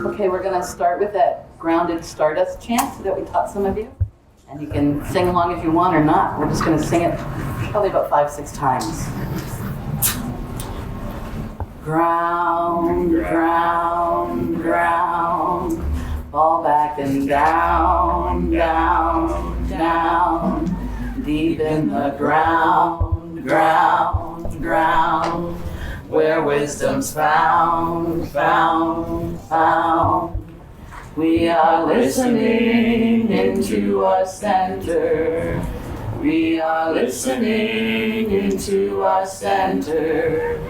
Okay, we're going to start with that grounded stardust chant that we taught some of you. And you can sing along if you want or not. We're just going to sing it probably about 5-6 times. Ground, ground, ground. Fall back and down, down, down. Deep in the ground, ground, ground. Where wisdom's found, found, found. We are listening into our center. We are listening into our center.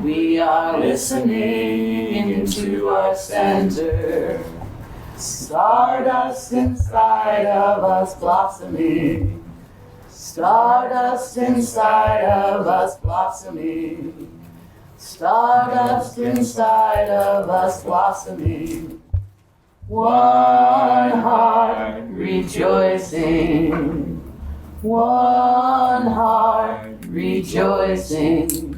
We are listening into our center. Stardust inside of us blossoming. Stardust inside of us blossoming. Stardust inside of us blossoming. One heart rejoicing. One heart rejoicing.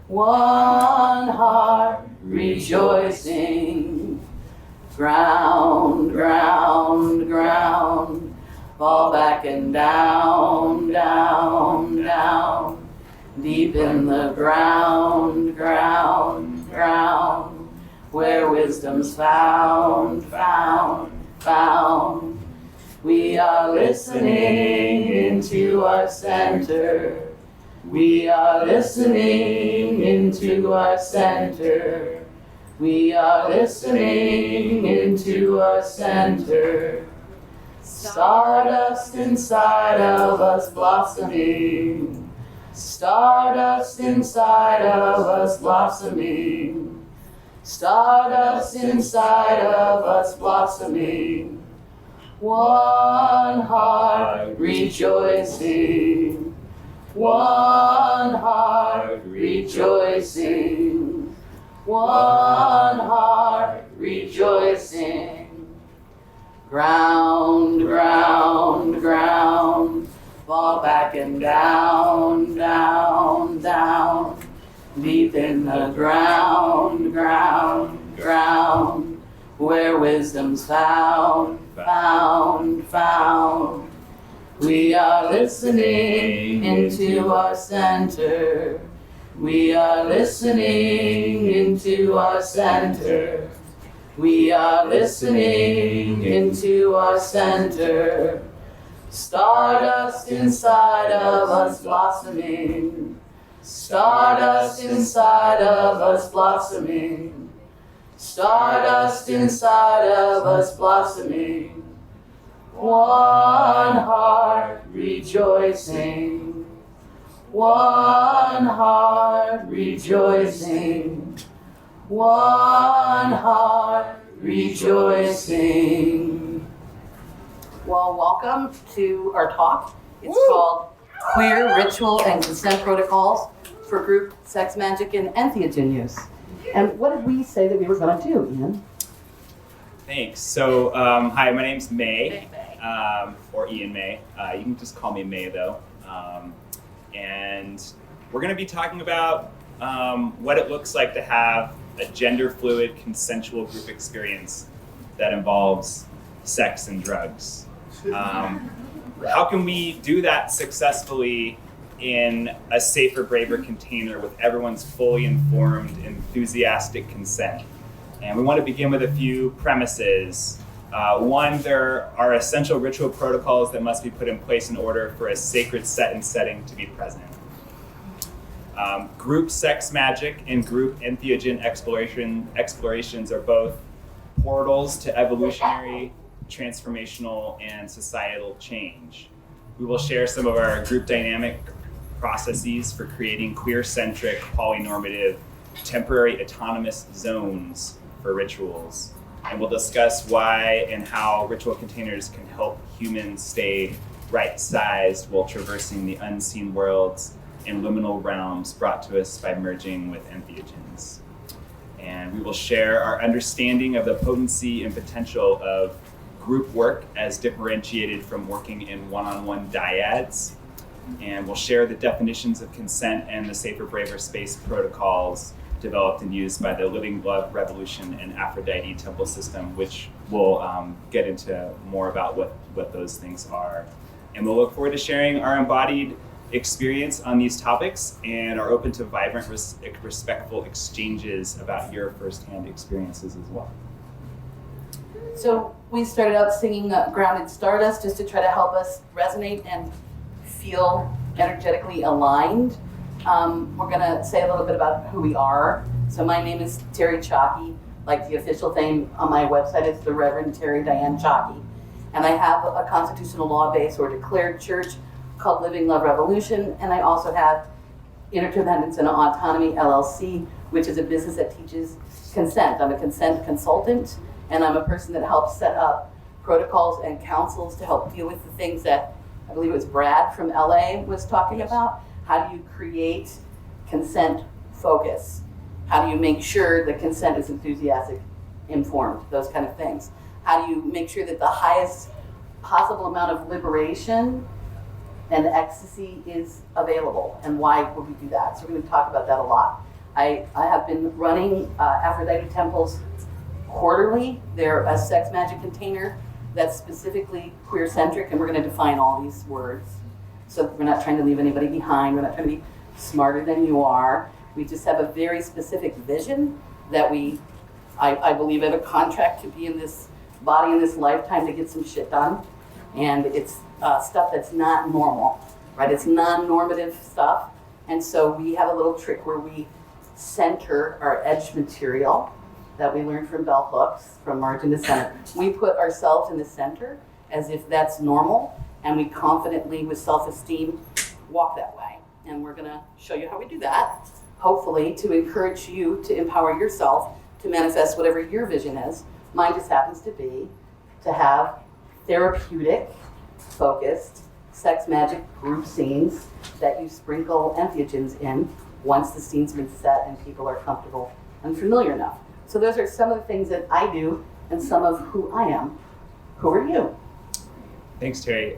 One heart rejoicing. Ground, ground, ground. Fall back and down, down, down. Deep in the ground, ground, ground, where wisdom's found, found, found. We are listening into our center. We are listening into our center. We are listening into our center. Stardust inside of us blossoming. Stardust inside of us blossoming. Stardust inside of us blossoming. One heart rejoicing. One heart rejoicing. One heart rejoicing. Ground, ground, ground. Fall back and down, down, down. Deep in the ground, ground, ground. Where wisdom's found, found, found. We are listening into our center. We are listening into our center. We are listening into our center. Stardust inside of us blossoming. Stardust inside of us blossoming. Stardust inside of us blossoming. One heart rejoicing. One heart rejoicing. One heart rejoicing. Well, welcome to our talk. It's called Queer Ritual and Consent Protocols for Group Sex Magic and Entheogen Use. And what did we say that we were going to do, Ian? Thanks. So, hi, my name's May, or Ian May. You can just call me May, though. And we're going to be talking about what it looks like to have a gender-fluid, consensual group experience that involves sex and drugs. How can we do that successfully in a safer, braver container with everyone's fully informed, enthusiastic consent? And we want to begin with a few premises. One, there are essential ritual protocols that must be put in place in order for a sacred set and setting to be present. Group sex magic and group entheogen explorations are both portals to evolutionary, transformational, and societal change. We will share some of our group dynamic processes for creating queer-centric, poly-normative, temporary autonomous zones for rituals. And we'll discuss why and how ritual containers can help humans stay right-sized while traversing the unseen worlds and liminal realms brought to us by merging with entheogens. And we will share our understanding of the potency and potential of group work as differentiated from working in one-on-one dyads. And we'll share the definitions of consent and the safer, braver space protocols developed and used by the Living Love Revolution and Aphrodite temple system, which we'll get into more about what those things are. And we'll look forward to sharing our embodied experience on these topics and are open to vibrant, respectful exchanges about your firsthand experiences as well. So we started out singing Grounded Stardust just to try to help us resonate and feel energetically aligned. We're gonna say a little bit about who we are. So my name is Teri Ciacchi, like the official name on my website is the Reverend Teri Dianne Ciacchi. And I have a constitutional law base or declared church called Living Love Revolution. And I also have Interdependence and Autonomy LLC, which is a business that teaches consent. I'm a consent consultant, and I'm a person that helps set up protocols and councils to help deal with the things that I believe it was Brad from LA was talking about. How do you create consent focus? How do you make sure the consent is enthusiastic, informed, those kind of things? How do you make sure that the highest possible amount of liberation and ecstasy is available, and why would we do that? So we're going to talk about that a lot. I have been running Aphrodite temples quarterly. They're a sex magic container that's specifically queer-centric, and we're going to define all these words. So we're not trying to leave anybody behind. We're not trying to be smarter than you are. We just have a very specific vision that I believe, have a contract to be in this body in this lifetime to get some shit done. And it's stuff that's not normal, right? It's non-normative stuff. And so we have a little trick where we center our edge material that we learned from bell hooks, from margin to center. We put ourselves in the center as if that's normal, and we confidently, with self-esteem, walk that way. And we're gonna show you how we do that, hopefully to encourage you to empower yourself to manifest whatever your vision is. Mine just happens to be to have therapeutic, focused, sex magic group scenes that you sprinkle entheogens in once the scene's been set and people are comfortable and familiar enough. So those are some of the things that I do and some of who I am. Who are you? Thanks, Teri.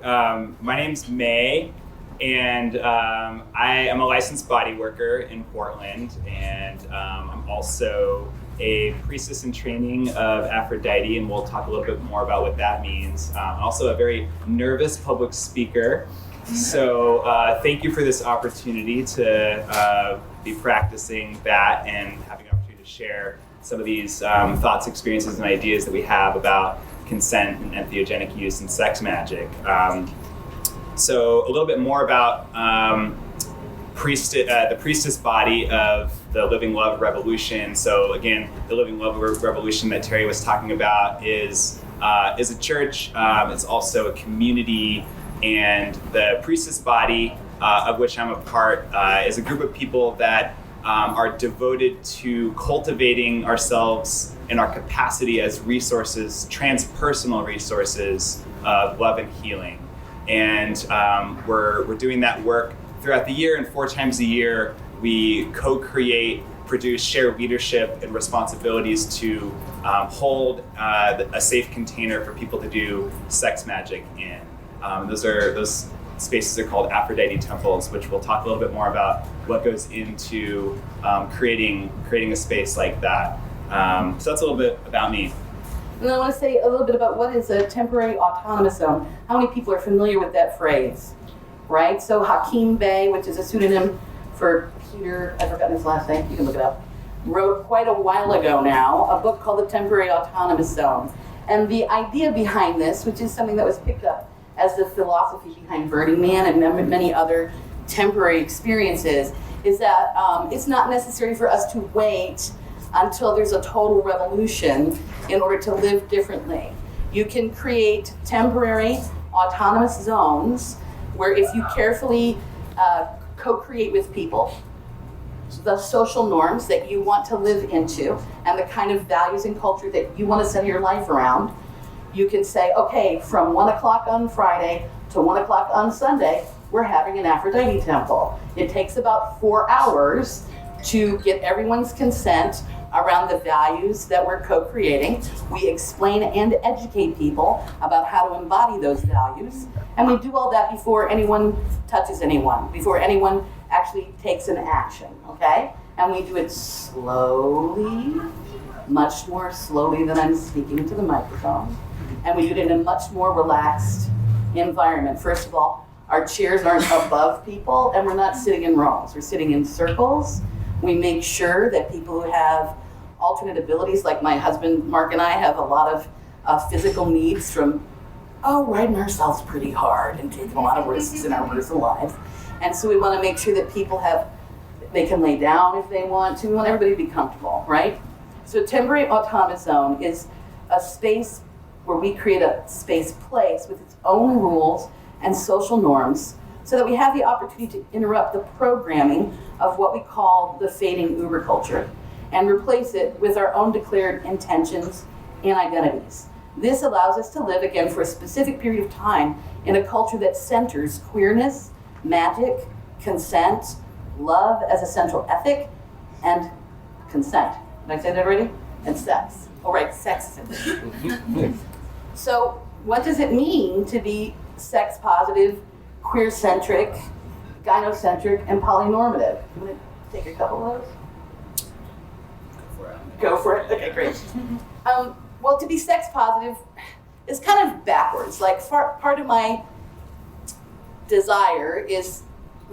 My name's May, and I am a licensed body worker in Portland, and I'm also a priestess in training of Aphrodite, and we'll talk a little bit more about what that means. I'm also a very nervous public speaker, so thank you for this opportunity to be practicing that and having an opportunity to share some of these thoughts, experiences, and ideas that we have about consent and entheogenic use in sex magic. So a little bit more about the priestess body of the Living Love Revolution. So again, the Living Love Revolution that Teri was talking about is a church. It's also a community, and the priestess body, of which I'm a part, is a group of people that are devoted to cultivating ourselves and our capacity as resources, transpersonal resources of love and healing. And we're doing that work throughout the year, and 4 times a year we co-create, produce, share leadership and responsibilities to hold a safe container for people to do sex magic in. Those spaces are called Aphrodite temples, which we'll talk a little bit more about what goes into creating a space like that. So that's a little bit about me. And I want to say a little bit about what is a temporary autonomous zone. How many people are familiar with that phrase, right? So Hakim Bey, which is a pseudonym for Peter, I've forgotten his last name, you can look it up, wrote quite a while ago now a book called The Temporary Autonomous Zone. And the idea behind this, which is something that was picked up as the philosophy behind Burning Man and many other temporary experiences, is that it's not necessary for us to wait until there's a total revolution in order to live differently. You can create temporary autonomous zones where, if you carefully co-create with people the social norms that you want to live into and the kind of values and culture that you want to center your life around, you can say, okay, from 1 o'clock on Friday to 1 o'clock on Sunday, we're having an Aphrodite temple. It takes about 4 hours to get everyone's consent around the values that we're co-creating. We explain and educate people about how to embody those values. And we do all that before anyone touches anyone, before anyone actually takes an action, okay? And we do it slowly, much more slowly than I'm speaking to the microphone. And we do it in a much more relaxed environment. First of all, our chairs aren't above people, and we're not sitting in rows. We're sitting in circles. We make sure that people who have alternate abilities, like my husband Mark and I have a lot of physical needs from riding ourselves pretty hard and taking a lot of risks in our personal lives. And so we want to make sure that people they can lay down if they want to. We want everybody to be comfortable, right? So temporary autonomous zone is a space where we create a space place with its own rules and social norms so that we have the opportunity to interrupt the programming of what we call the fading Uber culture and replace it with our own declared intentions and identities. This allows us to live again for a specific period of time in a culture that centers queerness, magic, consent, love as a central ethic, and consent. Did I say that already? And sex. Oh, right, sex. So what does it mean to be sex positive, queer-centric, gynocentric, and poly-normative? You want to take a couple of those? Go for it. Okay, great. Well, to be sex positive is kind of backwards. Like part of my desire is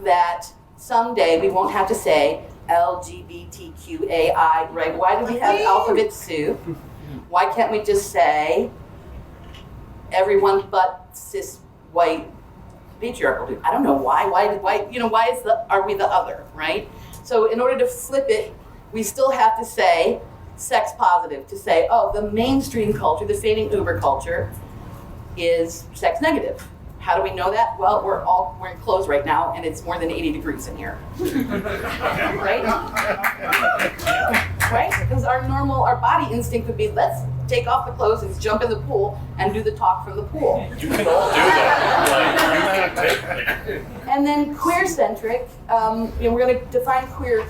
that someday we won't have to say LGBTQAI, right? Why do we have alphabet soup? Why can't we just say everyone but cis white patriarchal dude? I don't know why. Why are we the other, right? So in order to flip it, we still have to say sex positive, to say, the mainstream culture, the fading Uber culture, is sex negative. How do we know that? Well, we're all wearing clothes right now, and it's more than 80 degrees in here. Right? Right? Because our body instinct would be, let's take off the clothes and jump in the pool and do the talk from the pool. You can all do that. Like, you can take. And then queer-centric, we're going to define queer.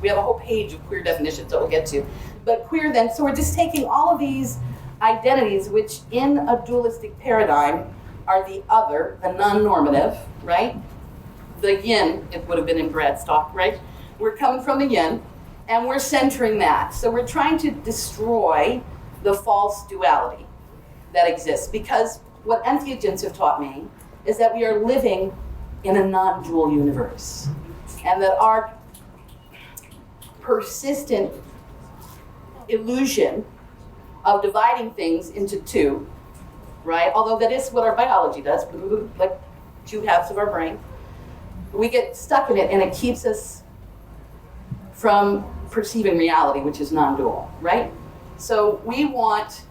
We have a whole page of queer definitions that we'll get to. But queer then, so we're just taking all of these identities, which in a dualistic paradigm are the other, the non-normative, right? The yin, it would have been in Bradstock, right? We're coming from the yin, and we're centering that. So we're trying to destroy the false duality that exists, because what entheogens have taught me is that we are living in a non-dual universe, and that our persistent illusion of dividing things into two, right? Although that is what our biology does, like 2 halves of our brain. We get stuck in it, and it keeps us from perceiving reality, which is non-dual, right? So we want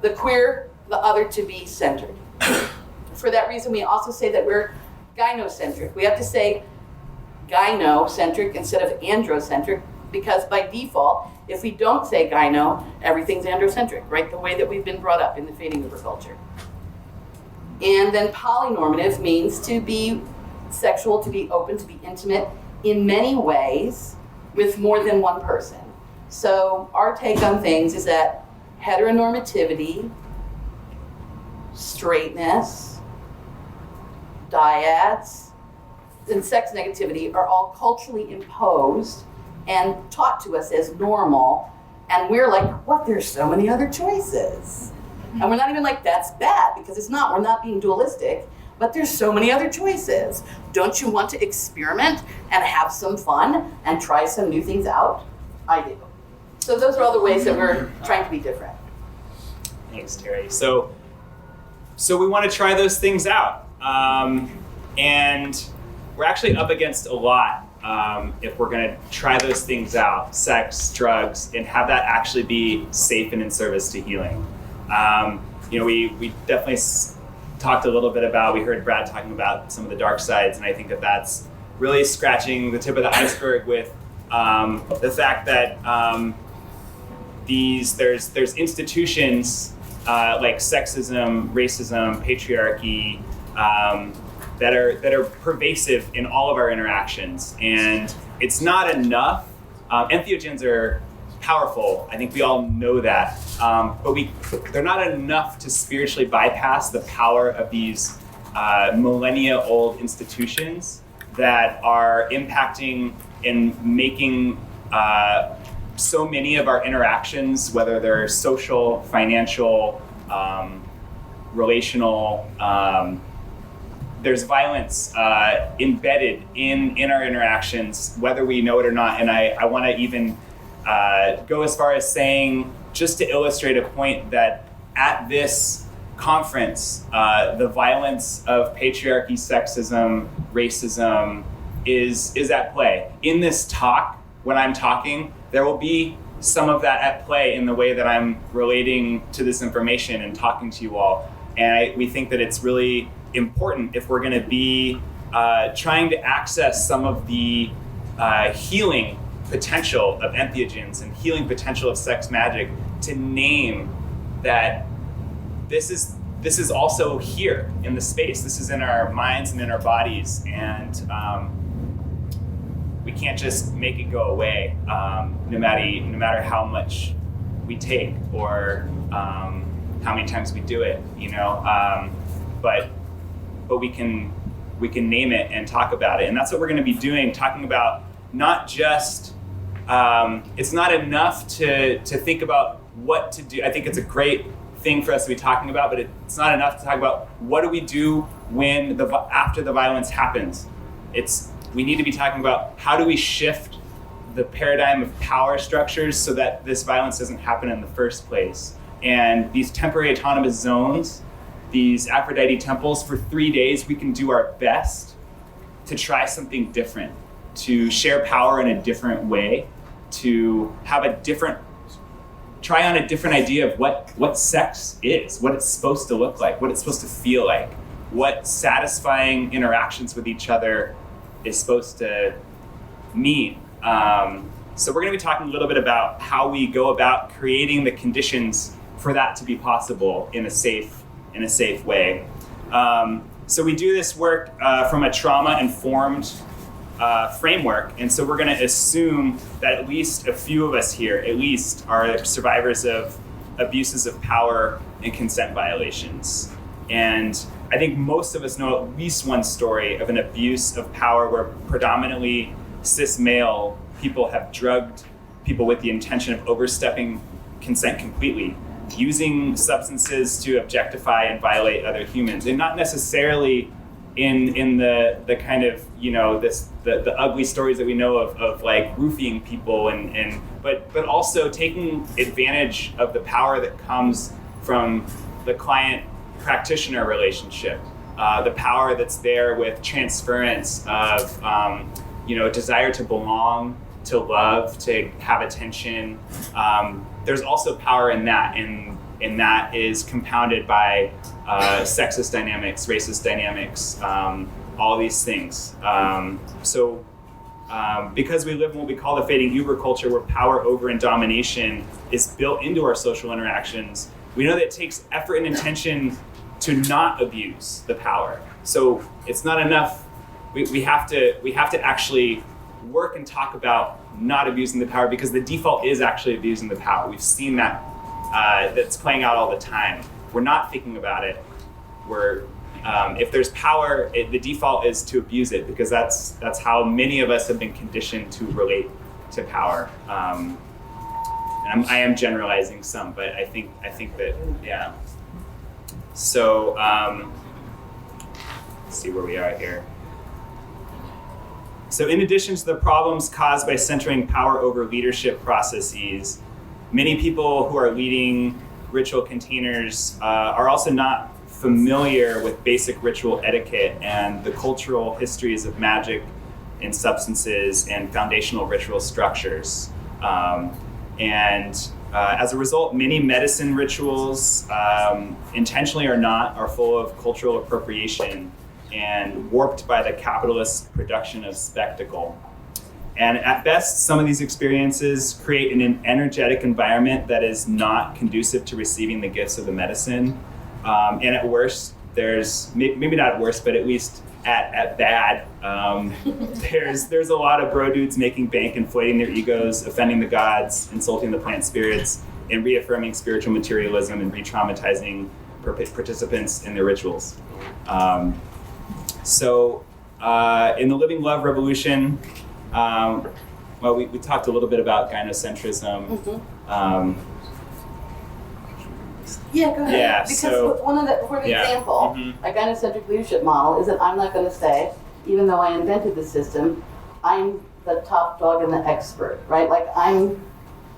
the queer, the other, to be centered. For that reason, we also say that we're gynocentric. We have to say gynocentric instead of androcentric, because by default, if we don't say gyno, everything's androcentric, right? The way that we've been brought up in the fading Uber culture. And then poly-normative means to be sexual, to be open, to be intimate in many ways with more than one person. So our take on things is that heteronormativity, straightness, dyads, and sex negativity are all culturally imposed and taught to us as normal, and we're like, what, there's so many other choices. And we're not even like, that's bad, because it's not, we're not being dualistic, but there's so many other choices. Don't you want to experiment and have some fun and try some new things out? I do. So those are all the ways that we're trying to be different. Thanks, Teri. So we want to try those things out. And we're actually up against a lot if we're going to try those things out, sex, drugs, and have that actually be safe and in service to healing. We definitely talked a little bit about, we heard Brad talking about some of the dark sides, and I think that that's really scratching the tip of the iceberg with the fact that there's institutions like sexism, racism, patriarchy, that are pervasive in all of our interactions, and it's not enough. Entheogens are powerful. I think we all know that, but they're not enough to spiritually bypass the power of these millennia-old institutions that are impacting in making so many of our interactions, whether they're social, financial, relational, there's violence embedded in our interactions, whether we know it or not. And I want to even go as far as saying, just to illustrate a point, that at this conference, the violence of patriarchy, sexism, racism is at play. In this talk, when I'm talking, there will be some of that at play in the way that I'm relating to this information and talking to you all. And we think that it's really important, if we're going to be trying to access some of the healing potential of entheogens and healing potential of sex magic, to name that this is also here in the space. This is in our minds and in our bodies, and we can't just make it go away, no matter how much we take or how many times we do it, but we can name it and talk about it. And that's what we're going to be doing, talking about not just, it's not enough to think about what to do. I think it's a great thing for us to be talking about, but it's not enough to talk about what do we do when after the violence happens. We need to be talking about how do we shift the paradigm of power structures so that this violence doesn't happen in the first place. And these temporary autonomous zones, these Aphrodite temples, for 3 days, we can do our best to try something different, to share power in a different way, to have try on a different idea of what sex is, what it's supposed to look like, what it's supposed to feel like, what satisfying interactions with each other is supposed to mean. So we're going to be talking a little bit about how we go about creating the conditions for that to be possible in a safe way. So we do this work from a trauma-informed framework, and so we're going to assume that at least a few of us here, at least, are survivors of abuses of power and consent violations. And I think most of us know at least one story of an abuse of power where predominantly cis male people have drugged people with the intention of overstepping consent completely, using substances to objectify and violate other humans, and not necessarily in the kind of, the ugly stories that we know of like roofing people but also taking advantage of the power that comes from the client practitioner relationship, the power that's there with transference of desire to belong, to love, to have attention. There's also power in that, and that is compounded by sexist dynamics, racist dynamics, all these things. Because we live in what we call the fading Uber culture, where power over and domination is built into our social interactions, we know that it takes effort and intention to not abuse the power. So it's not enough. We have to actually work and talk about not abusing the power, because the default is actually abusing the power. We've seen that. That's playing out all the time. We're not thinking about it. If there's power, the default is to abuse it, because that's how many of us have been conditioned to relate to power. And I am generalizing some, but I think that, yeah. So let's see where we are here. So in addition to the problems caused by centering power over leadership processes, many people who are leading ritual containers are also not familiar with basic ritual etiquette and the cultural histories of magic and substances and foundational ritual structures. As a result, many medicine rituals, intentionally or not, are full of cultural appropriation and warped by the capitalist production of spectacle. And at best, some of these experiences create an energetic environment that is not conducive to receiving the gifts of the medicine. And at worst, there's, maybe not at worst, but at least at bad, there's a lot of bro dudes making bank, inflating their egos, offending the gods, insulting the plant spirits, and reaffirming spiritual materialism and re-traumatizing participants in their rituals. In the Living Love Revolution, Well, we talked a little bit about gynocentrism. Mm-hmm. Yeah, go ahead. Yeah, because so- for an example, Mm-hmm. a gynocentric leadership model is that I'm not going to say, even though I invented the system, I'm the top dog and the expert, right? Like I'm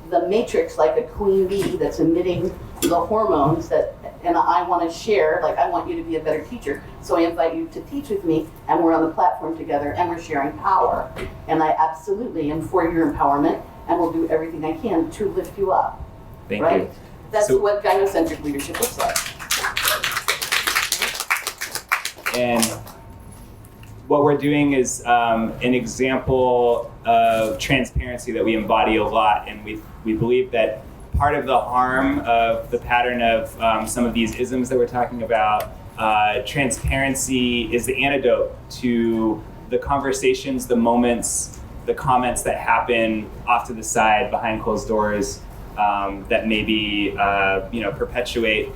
the matrix, like a queen bee that's emitting the hormones that, and I want to share, like I want you to be a better teacher, so I invite you to teach with me, and we're on the platform together, and we're sharing power. And I absolutely am for your empowerment, and will do everything I can to lift you up. Thank right? you. That's So- what gynocentric leadership looks like. And what we're doing is an example of transparency that we embody a lot, and we believe that part of the harm of the pattern of some of these isms that we're talking about, transparency is the antidote to the conversations, the moments, the comments that happen off to the side behind closed doors that maybe perpetuate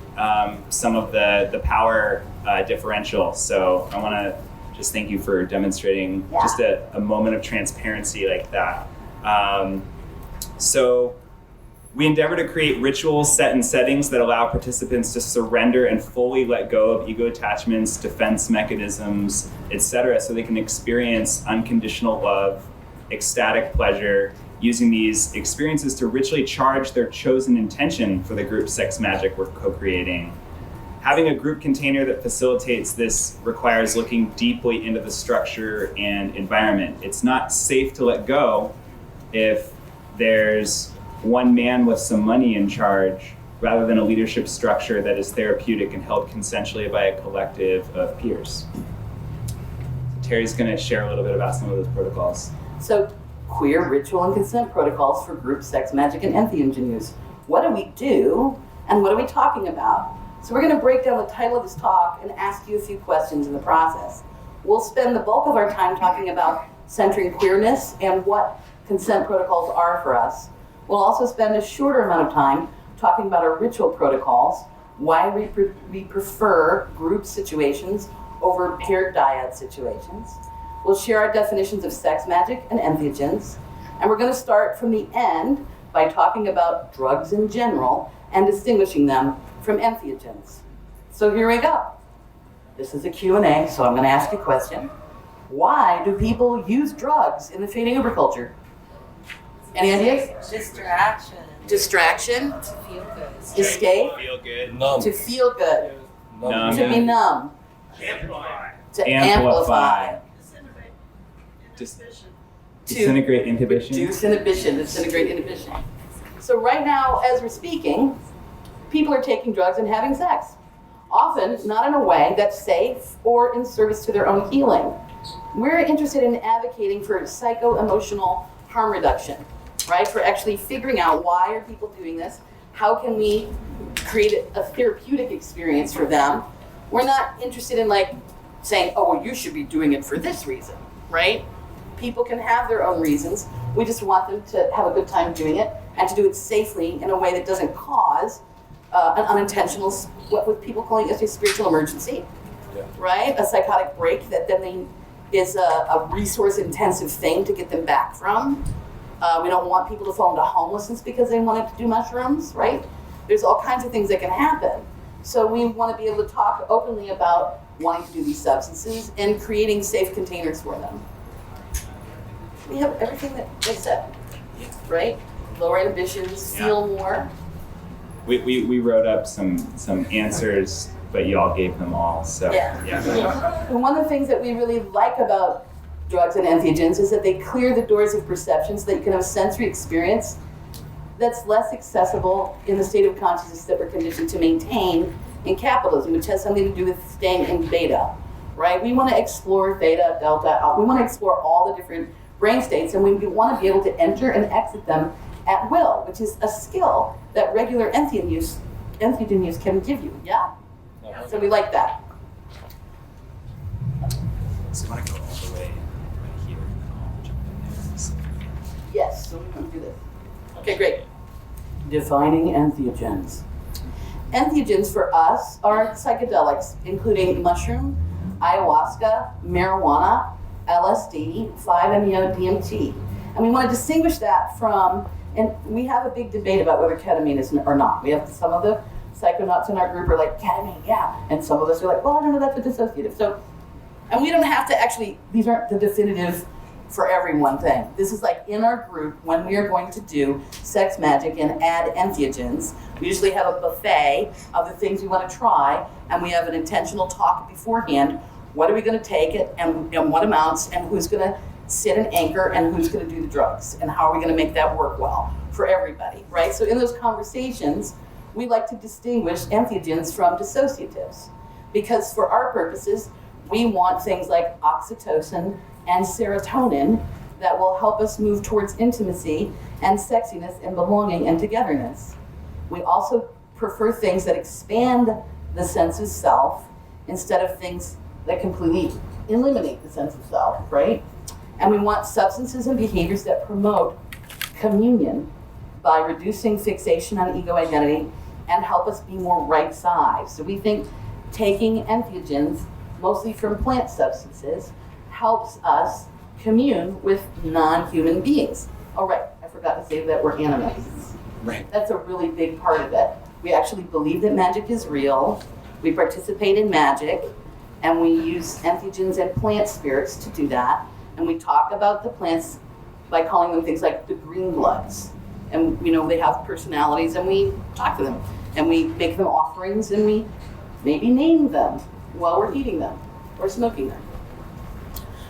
some of the power differential. So I want to just thank you for demonstrating just a moment of transparency like that. So we endeavor to create rituals set in settings that allow participants to surrender and fully let go of ego attachments, defense mechanisms, etc., so they can experience unconditional love, ecstatic pleasure, using these experiences to ritually charge their chosen intention for the group sex magic we're co-creating. Having a group container that facilitates this requires looking deeply into the structure and environment. It's not safe to let go if there's one man with some money in charge rather than a leadership structure that is therapeutic and held consensually by a collective of peers. Teri's going to share a little bit about some of those protocols. So, queer ritual and consent protocols for group sex magic and entheogen use. What do we do, and what are we talking about? So we're going to break down the title of this talk and ask you a few questions in the process. We'll spend the bulk of our time talking about centering queerness and what consent protocols are for us. We'll also spend a shorter amount of time talking about our ritual protocols, why we prefer group situations over paired dyad situations. We'll share our definitions of sex magic and entheogens, and we're going to start from the end by talking about drugs in general and distinguishing them from entheogens. So here we go. This is a Q&A, so I'm going to ask you a question. Why do people use drugs in the fading Uber culture? Any ideas? Distraction. Distraction, To feel good. escape, Feel good. Numb. to feel good, Numb. to be numb, Amplify. to Amplify. amplify, Disintegrate inhibition. reduce inhibition, disintegrate inhibition. So right now, as we're speaking, people are taking drugs and having sex. Often not in a way that's safe or in service to their own healing. We're interested in advocating for psycho-emotional harm reduction, right? For actually figuring out why are people doing this? How can we create a therapeutic experience for them? We're not interested in like saying, oh, well, you should be doing it for this reason, right? People can have their own reasons. We just want them to have a good time doing it and to do it safely in a way that doesn't cause an unintentional, what with people calling it a spiritual emergency, right? A psychotic break that then is a resource-intensive thing to get them back from. We don't want people to fall into homelessness because they wanted to do mushrooms, right? There's all kinds of things that can happen. So we want to be able to talk openly about wanting to do these substances and creating safe containers for them. We have everything that they said, right? Lower inhibitions, feel more. We wrote up some answers, but you all gave them all. So Yeah. And one of the things that we really like about drugs and entheogens is that they clear the doors of perception so that you can have a sensory experience that's less accessible in the state of consciousness that we're conditioned to maintain in capitalism, which has something to do with staying in beta, right? We want to explore theta, delta, we want to explore all the different brain states, and we want to be able to enter and exit them at will, which is a skill that regular entheogen use can give you, yeah? So we like that. So I want to go all the way right here, and then I'll jump in there. So- Yes, so we're going to do this. Okay, great. Defining entheogens. Entheogens for us are psychedelics, including mushroom, ayahuasca, marijuana, LSD, 5-MeO-DMT. And we want to distinguish that from, and we have a big debate about whether ketamine is or not. We have some of the psychonauts in our group are like, ketamine, yeah. And some of us are like, well, I don't know, that's a dissociative. So, and we don't have to actually, these aren't the definitive for everyone thing. This is like in our group, when we are going to do sex magic and add entheogens, we usually have a buffet of the things we want to try, and we have an intentional talk beforehand. What are we going to take it, and what amounts, and who's going to sit and anchor, and who's going to do the drugs, and how are we going to make that work well for everybody, right? So in those conversations, we like to distinguish entheogens from dissociatives, because for our purposes, we want things like oxytocin and serotonin that will help us move towards intimacy and sexiness and belonging and togetherness. We also prefer things that expand the sense of self instead of things that completely eliminate the sense of self, right? And we want substances and behaviors that promote communion by reducing fixation on ego identity and help us be more right-sized. So we think taking entheogens, mostly from plant substances, helps us commune with non-human beings. Oh, right, I forgot to say that we're animists. Right. That's a really big part of it. We actually believe that magic is real. We participate in magic, and we use entheogens and plant spirits to do that. And we talk about the plants by calling them things like the green bloods. And they have personalities, and we talk to them. And we make them offerings, and we maybe name them while we're eating them or smoking them.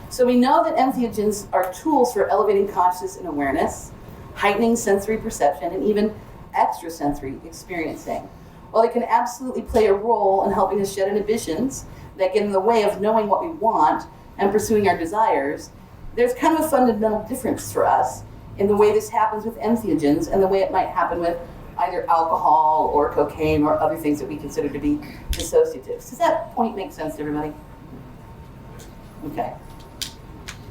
So we know that entheogens are tools for elevating consciousness and awareness, heightening sensory perception, and even extrasensory experiencing. While they can absolutely play a role in helping us shed inhibitions that get in the way of knowing what we want and pursuing our desires, there's kind of a fundamental difference for us in the way this happens with entheogens and the way it might happen with either alcohol or cocaine or other things that we consider to be dissociatives. Does that point make sense to everybody? Okay.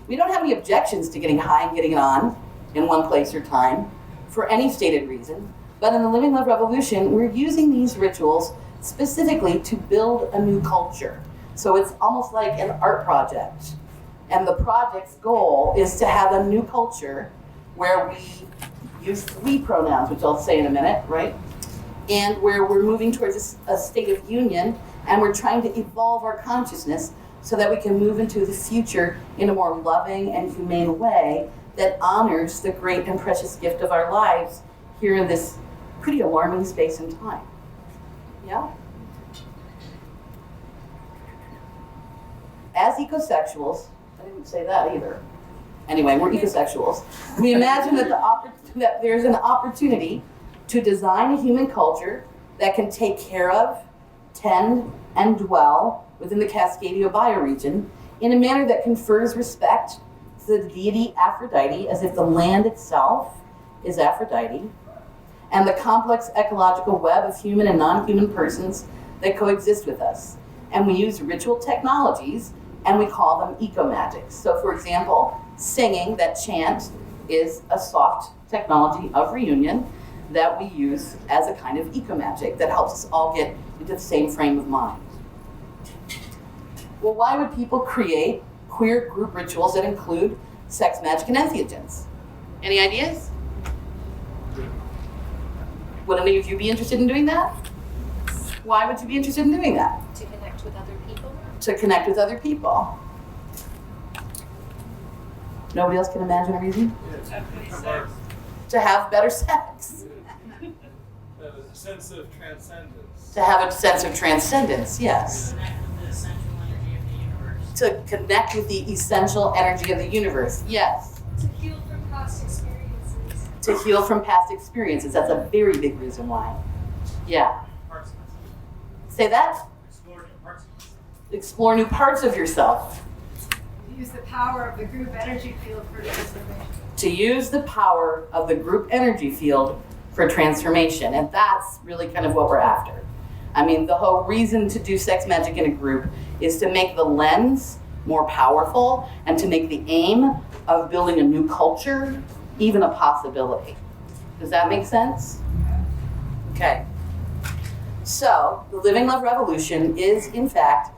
We don't have any objections to getting high and getting it on in one place or time for any stated reason, but in the Living Love Revolution, we're using these rituals specifically to build a new culture. So it's almost like an art project. And the project's goal is to have a new culture where we use we pronouns, which I'll say in a minute, right? And where we're moving towards a state of union, and we're trying to evolve our consciousness so that we can move into the future in a more loving and humane way that honors the great and precious gift of our lives here in this pretty alarming space and time. Yeah? As ecosexuals, I didn't say that either. Anyway, we're ecosexuals. We imagine that there's an opportunity to design a human culture that can take care of, tend, and dwell within the Cascadia bioregion in a manner that confers respect to the deity Aphrodite, as if the land itself is Aphrodite, and the complex ecological web of human and non-human persons that coexist with us. And we use ritual technologies, and we call them eco-magics. So for example, singing, that chant, is a soft technology of reunion that we use as a kind of eco-magic that helps us all get into the same frame of mind. Well, why would people create queer group rituals that include sex, magic, and entheogens? Any ideas? Would any of you be interested in doing that? Why would you be interested in doing that? To connect with other people? To connect with other people. Nobody else can imagine a reason? To have better sex. A sense of transcendence. To have a sense of transcendence, yes. To connect with the essential energy of the universe, yes. To heal from past experiences. To heal from past experiences, that's a very big reason why. Yeah. Say that? Explore new parts of yourself. Use the power of the group energy field for transformation. To use the power of the group energy field for transformation. And that's really kind of what we're after. I mean, the whole reason to do sex magic in a group is to make the lens more powerful and to make the aim of building a new culture even a possibility. Does that make sense? Okay. So, the Living Love Revolution is, in fact,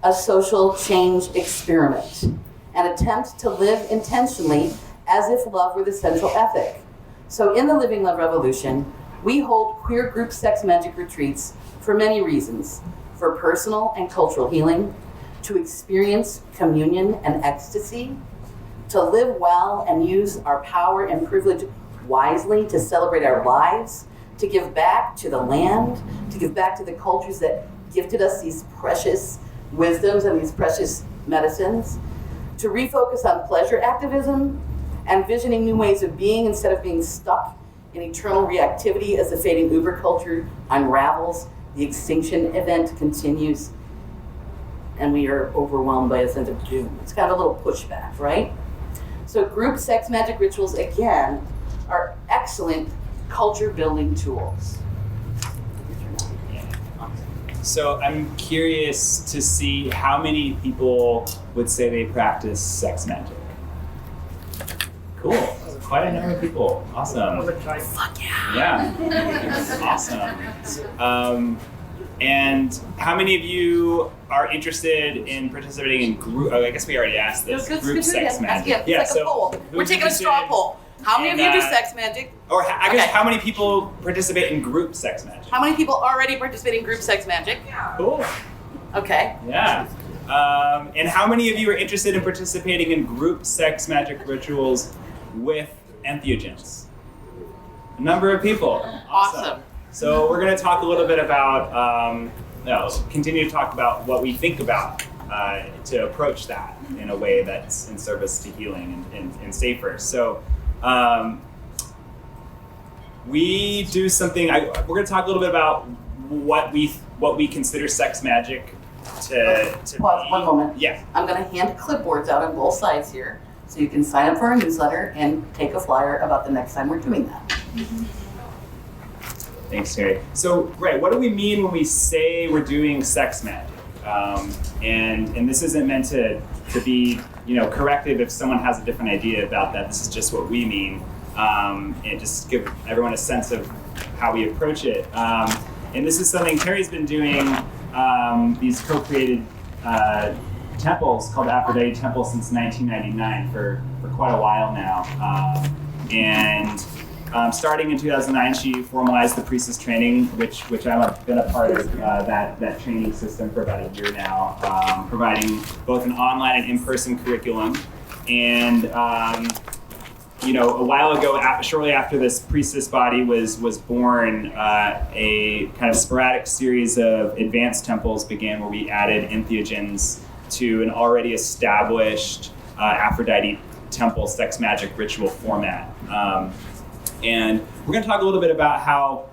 a social change experiment. and attempt to live intentionally as if love were the central ethic. So in the Living Love Revolution, we hold queer group sex magic retreats for many reasons: for personal and cultural healing, to experience communion and ecstasy, to live well and use our power and privilege wisely to celebrate our lives, to give back to the land, to give back to the cultures that gifted us these precious wisdoms and these precious medicines, to refocus on pleasure activism and visioning new ways of being instead of being stuck in eternal reactivity as the fading Uber culture unravels, the extinction event continues, and we are overwhelmed by a sense of doom. It's got a little pushback, right? So group sex magic rituals, again, are excellent culture building tools. So I'm curious to see how many people would say they practice sex magic. Cool. Quite a number of people. Awesome. Fuck yeah. Yeah. Awesome. And how many of you are interested in participating in group? Oh, I guess we already asked this. Group sex magic. Yeah, it's like a poll. We're taking a straw poll. How many of you do sex magic? Or I guess how many people participate in group sex magic? How many people already participate in group sex magic? Cool. Okay. Yeah. And how many of you are interested in participating in group sex magic rituals with entheogens? A number of people. Awesome. So we're going to talk a little bit about, continue to talk about what we think about to approach that in a way that's in service to healing and safer. So we do something, we're going to talk a little bit about what we consider sex magic to Pause be. 1 moment. Yeah. I'm going to hand clipboards out on both sides here, so you can sign up for our newsletter and take a flyer about the next time we're doing that. Thanks, Teri. So, right, what do we mean when we say we're doing sex magic? And this isn't meant to be, corrective if someone has a different idea about that. This is just what we mean, and just give everyone a sense of how we approach it. And this is something Teri's been doing, these co-created temples called Aphrodite temples since 1999 for quite a while now. Starting in 2009, she formalized the priestess training, which I've been a part of that training system for about a year now, providing both an online and in-person curriculum. And a while ago, shortly after this priestess body was born, a kind of sporadic series of advanced temples began where we added entheogens to an already established Aphrodite temple sex magic ritual format. And we're going to talk a little bit about how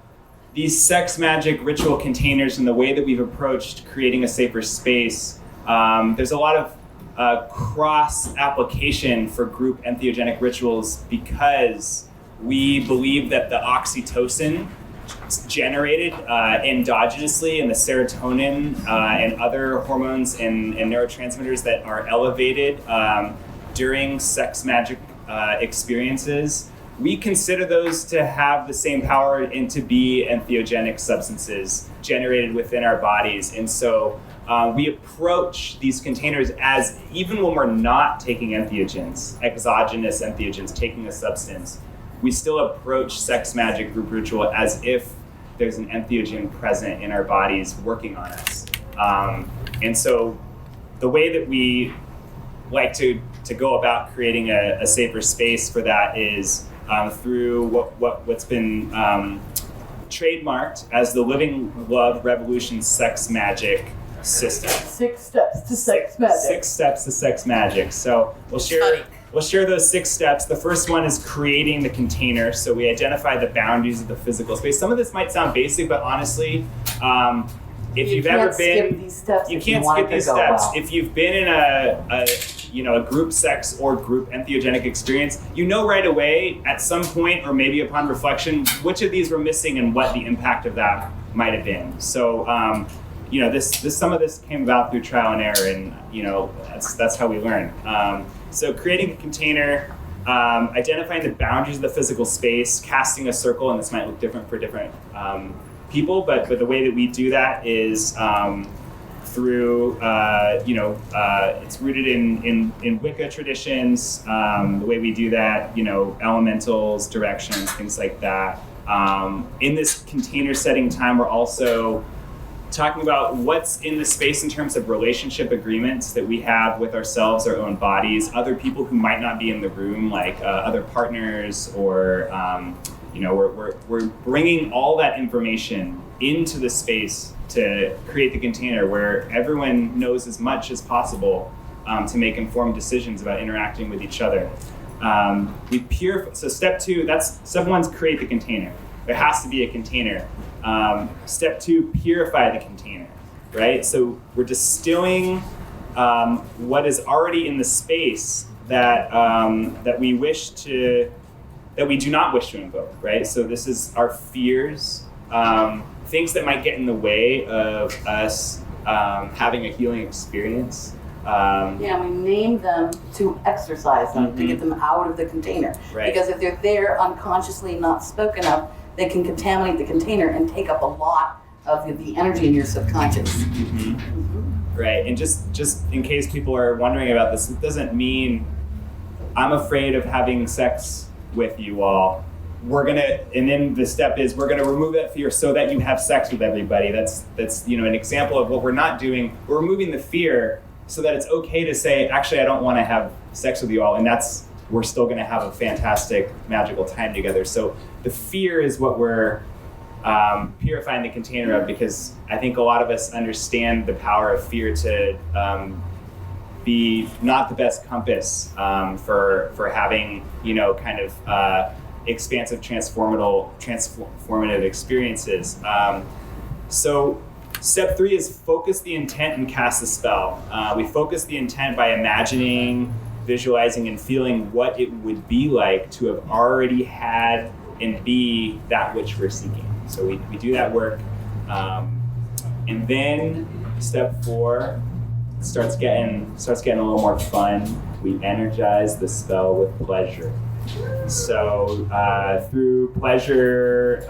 these sex magic ritual containers and the way that we've approached creating a safer space, there's a lot of cross-application for group entheogenic rituals because we believe that the oxytocin generated endogenously and the serotonin and other hormones and neurotransmitters that are elevated during sex magic experiences, we consider those to have the same power and to be entheogenic substances generated within our bodies. And so we approach these containers as, even when we're not taking entheogens, exogenous entheogens, taking a substance, we still approach sex magic group ritual as if there's an entheogen present in our bodies working on us. And so the way that we like to go about creating a safer space for that is through what's been trademarked as the Living Love Revolution sex magic system. 6 steps to sex magic. 6 steps to sex magic. So we'll share those 6 steps. The first one is creating the container. So we identify the boundaries of the physical space. Some of this might sound basic, but honestly, if you've ever been, you can't skip these steps. If you've been in a group sex or group entheogenic experience, you know right away at some point or maybe upon reflection which of these were missing and what the impact of that might have been. So this some of this came about through trial and error, and that's how we learn. So creating a container, identifying the boundaries of the physical space, casting a circle, and this might look different for different people, but the way that we do that is through, it's rooted in Wicca traditions, the way we do that, elementals, directions, things like that. In this container setting time, we're also talking about what's in the space in terms of relationship agreements that we have with ourselves, our own bodies, other people who might not be in the room, like other partners, or we're bringing all that information into the space to create the container where everyone knows as much as possible to make informed decisions about interacting with each other. So step 2, step 1's create the container. There has to be a container. Step 2, purify the container, right? So we're distilling what is already in the space that we do not wish to invoke, right? So this is our fears, things that might get in the way of us having a healing experience. We name them to exercise them, to get them out of the container. Right. Because if they're there unconsciously, not spoken of, they can contaminate the container and take up a lot of the energy in your subconscious. Right, and just in case people are wondering about this, it doesn't mean I'm afraid of having sex with you all. And then the step is we're gonna remove that fear so that you have sex with everybody. That's an example of what we're not doing. We're removing the fear so that it's okay to say, actually, I don't want to have sex with you all, and we're still gonna have a fantastic, magical time together. So the fear is what we're purifying the container of, because I think a lot of us understand the power of fear to be not the best compass for having, expansive transformative experiences. So step 3 is focus the intent and cast the spell. We focus the intent by imagining, visualizing, and feeling what it would be like to have already had and be that which we're seeking. So we do that work. And then step 4 starts getting a little more fun. We energize the spell with pleasure. So through pleasure,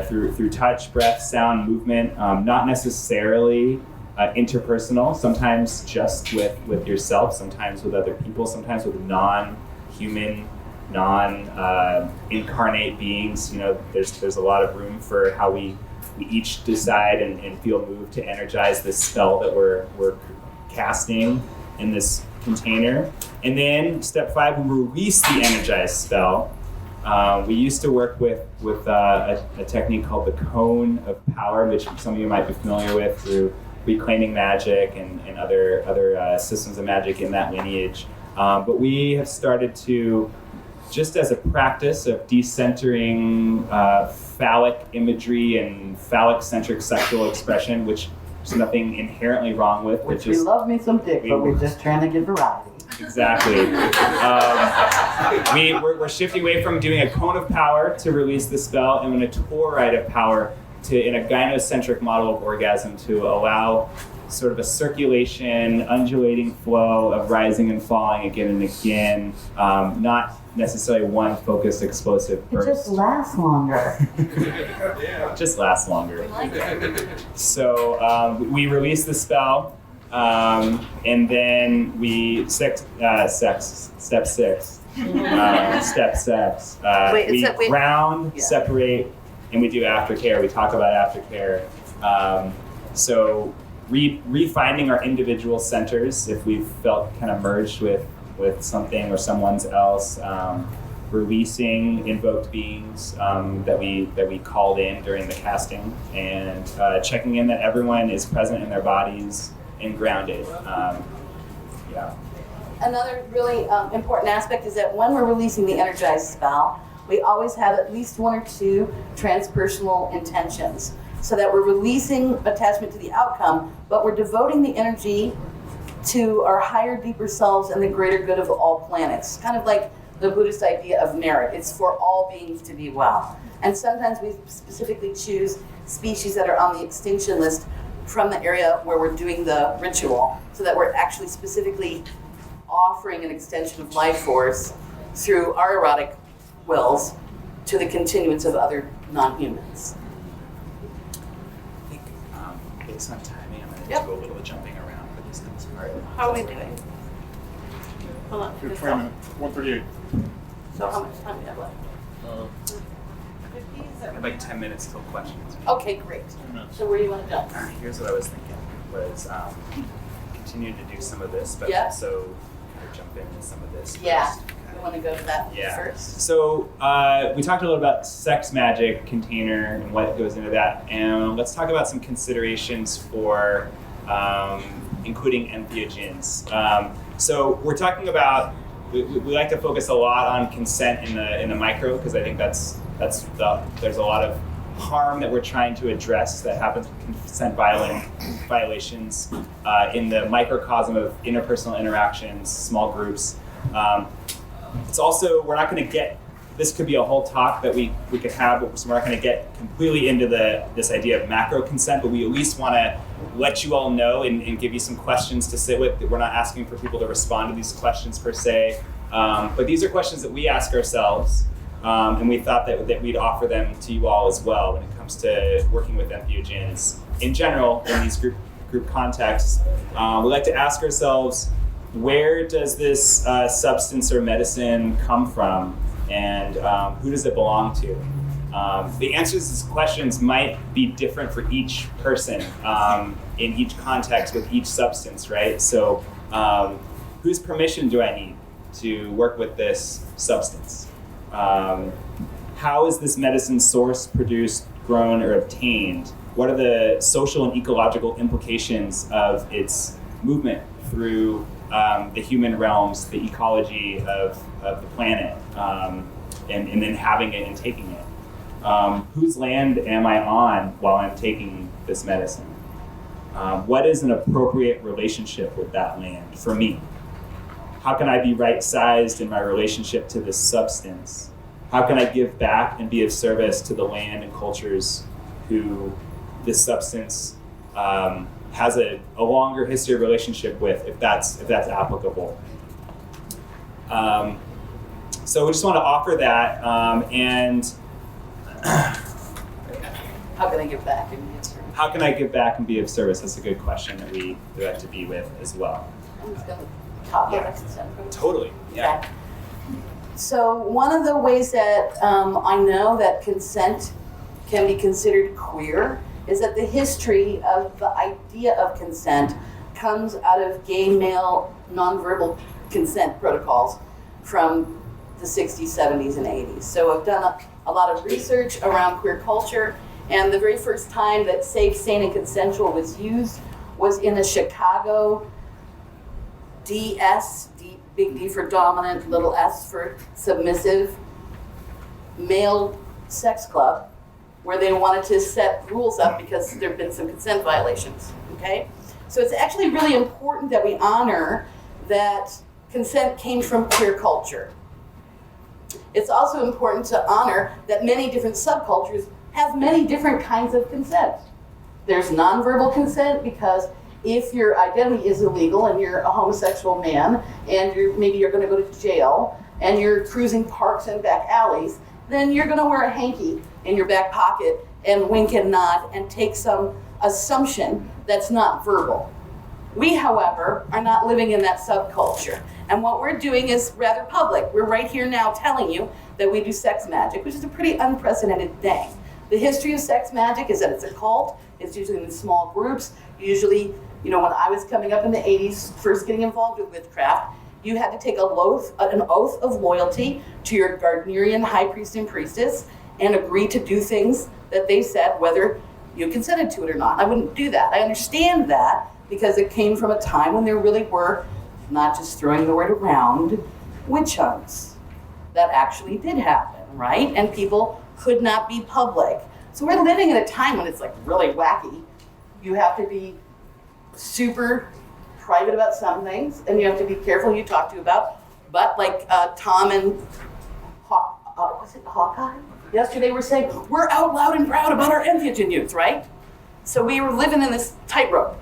through touch, breath, sound, movement, not necessarily interpersonal, sometimes just with yourself, sometimes with other people, sometimes with non-human, non-incarnate beings. There's a lot of room for how we each decide and feel moved to energize this spell that we're casting in this container. And then step 5, we release the energized spell. We used to work with a technique called the cone of power, which some of you might be familiar with through reclaiming magic and other systems of magic in that lineage. But we have started to, just as a practice of decentering phallic imagery and phallic-centric sexual expression, which there's nothing inherently wrong with. Which we love me some dick, but we're just trying to get variety. Exactly. We're shifting away from doing a cone of power to release the spell and a toroid of power in a gynocentric model of orgasm to allow sort of a circulation, undulating flow of rising and falling again and again, not necessarily one focused explosive burst. It just lasts longer. Just lasts longer. So we release the spell, and then we step 6. Step sex. We ground, separate, and we do aftercare. We talk about aftercare. So refinding our individual centers if we've felt kind of merged with something or someone's else, releasing invoked beings that we called in during the casting, and checking in that everyone is present in their bodies and grounded. Another really important aspect is that when we're releasing the energized spell, we always have at least 1 or 2 transpersonal intentions, so that we're releasing attachment to the outcome, but we're devoting the energy to our higher, deeper selves and the greater good of all planets. Kind of like the Buddhist idea of merit. It's for all beings to be well. And sometimes we specifically choose species that are on the extinction list from the area where we're doing the ritual, so that we're actually specifically offering an extension of life force through our erotic wills to the continuance of other non-humans. I think based on timing, I'm going to Yep. to do a little jumping around for this next part. How are we doing? Hold on. Good, 20 minutes, 1:38. So how much time do we have left? 50? I have like 10 minutes till questions. Okay, great. 10 minutes. So where do you want to go? Here's what I was thinking was continue to do some of this, but Yeah. also kind of jump into some of this Yeah. first. You want to go to that Yeah. first? So we talked a little about sex magic container and what goes into that, and let's talk about some considerations for including entheogens. So we're talking about we like to focus a lot on consent in the micro because I think there's a lot of harm that we're trying to address that happens with consent violations in the microcosm of interpersonal interactions, small groups. It's also, we're not going to get, this could be a whole talk that we could have, so we're not going to get completely into this idea of macro consent, but we at least want to let you all know and give you some questions to sit with. We're not asking for people to respond to these questions per se, but these are questions that we ask ourselves, and we thought that we'd offer them to you all as well when it comes to working with entheogens. In general, in these group contexts, we like to ask ourselves, where does this substance or medicine come from, and who does it belong to? The answers to these questions might be different for each person in each context with each substance, right? So whose permission do I need to work with this substance? How is this medicine sourced, produced, grown, or obtained? What are the social and ecological implications of its movement through the human realms, the ecology of the planet, and then having it and taking it? Whose land am I on while I'm taking this medicine? What is an appropriate relationship with that land for me? How can I be right-sized in my relationship to this substance? How can I give back and be of service to the land and cultures who this substance has a longer history of relationship with, if that's applicable? So we just want to offer that, and How can I give back and be of service? how can I give back and be of service? That's a good question that we like to be with as well. I'm just going to copy the consent protocol. Totally, yeah. Okay. So one of the ways that I know that consent can be considered queer is that the history of the idea of consent comes out of gay male nonverbal consent protocols from the 60s, 70s, and 80s. So I've done a lot of research around queer culture, and the very first time that safe, sane, and consensual was used was in a Chicago DS, big D for dominant, little s for submissive, male sex club, where they wanted to set rules up because there have been some consent violations, okay? So it's actually really important that we honor that consent came from queer culture. It's also important to honor that many different subcultures have many different kinds of consent. There's nonverbal consent because if your identity is illegal and you're a homosexual man and maybe you're going to go to jail and you're cruising parks and back alleys, then you're going to wear a hanky in your back pocket and wink and nod and take some assumption that's not verbal. We, however, are not living in that subculture. And what we're doing is rather public. We're right here now telling you that we do sex magic, which is a pretty unprecedented thing. The history of sex magic is that it's a cult. It's usually in small groups. Usually, when I was coming up in the 80s, first getting involved with witchcraft, you had to take an oath of loyalty to your Gardnerian high priest and priestess and agree to do things that they said, whether you consented to it or not. I wouldn't do that. I understand that because it came from a time when there really were, not just throwing the word around, witch hunts. That actually did happen, right? And people could not be public. So we're living in a time when it's like really wacky. You have to be super private about some things, and you have to be careful who you talk to about. But like Tom and was it Hawkeye? Yesterday were saying, we're out loud and proud about our Entheogen youth, right? So we were living in this tightrope.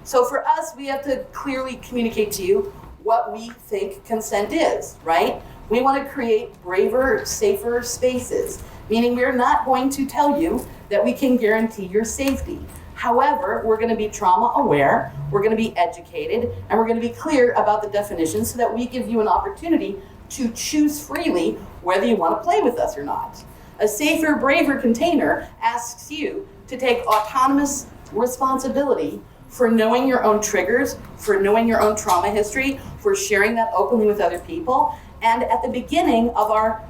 So for us, we have to clearly communicate to you what we think consent is, right? We want to create braver, safer spaces, meaning we're not going to tell you that we can guarantee your safety. However, we're going to be trauma aware, we're going to be educated, and we're going to be clear about the definitions so that we give you an opportunity to choose freely whether you want to play with us or not. A safer, braver container asks you to take autonomous responsibility for knowing your own triggers, for knowing your own trauma history, for sharing that openly with other people. And at the beginning of our,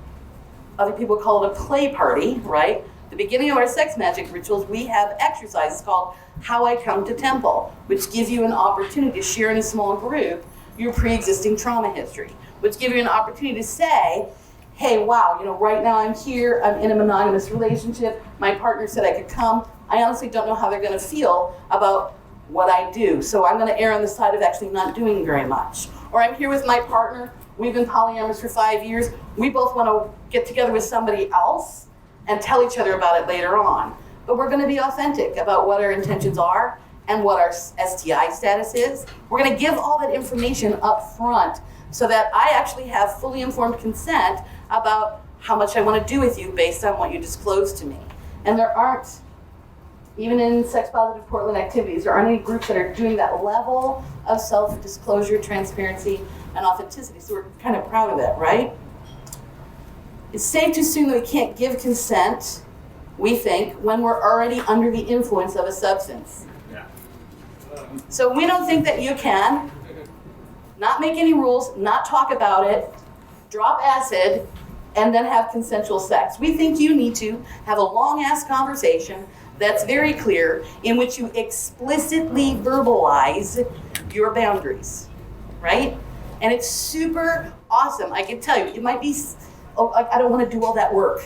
other people call it a play party, right? The beginning of our sex magic rituals, we have exercises called How I Come to Temple, which give you an opportunity to share in a small group your pre-existing trauma history, which give you an opportunity to say, hey, wow, you know, right now I'm here, I'm in a monogamous relationship, my partner said I could come, I honestly don't know how they're gonna feel about what I do, so I'm gonna err on the side of actually not doing very much. Or I'm here with my partner, we've been polyamorous for 5 years, we both wanna get together with somebody else and tell each other about it later on. But we're gonna be authentic about what our intentions are and what our STI status is. We're gonna give all that information up front so that I actually have fully informed consent about how much I wanna do with you based on what you disclose to me. And there aren't, even in sex-positive Portland activities, there aren't any groups that are doing that level of self-disclosure, transparency, and authenticity. So we're kind of proud of that, right? It's safe to assume that we can't give consent, we think, when we're already under the influence of a substance. Yeah. So we don't think that you can not make any rules, not talk about it, drop acid, and then have consensual sex. We think you need to have a long-ass conversation that's very clear, in which you explicitly verbalize your boundaries, right? And it's super awesome. I can tell you, it might be, oh, I don't want to do all that work,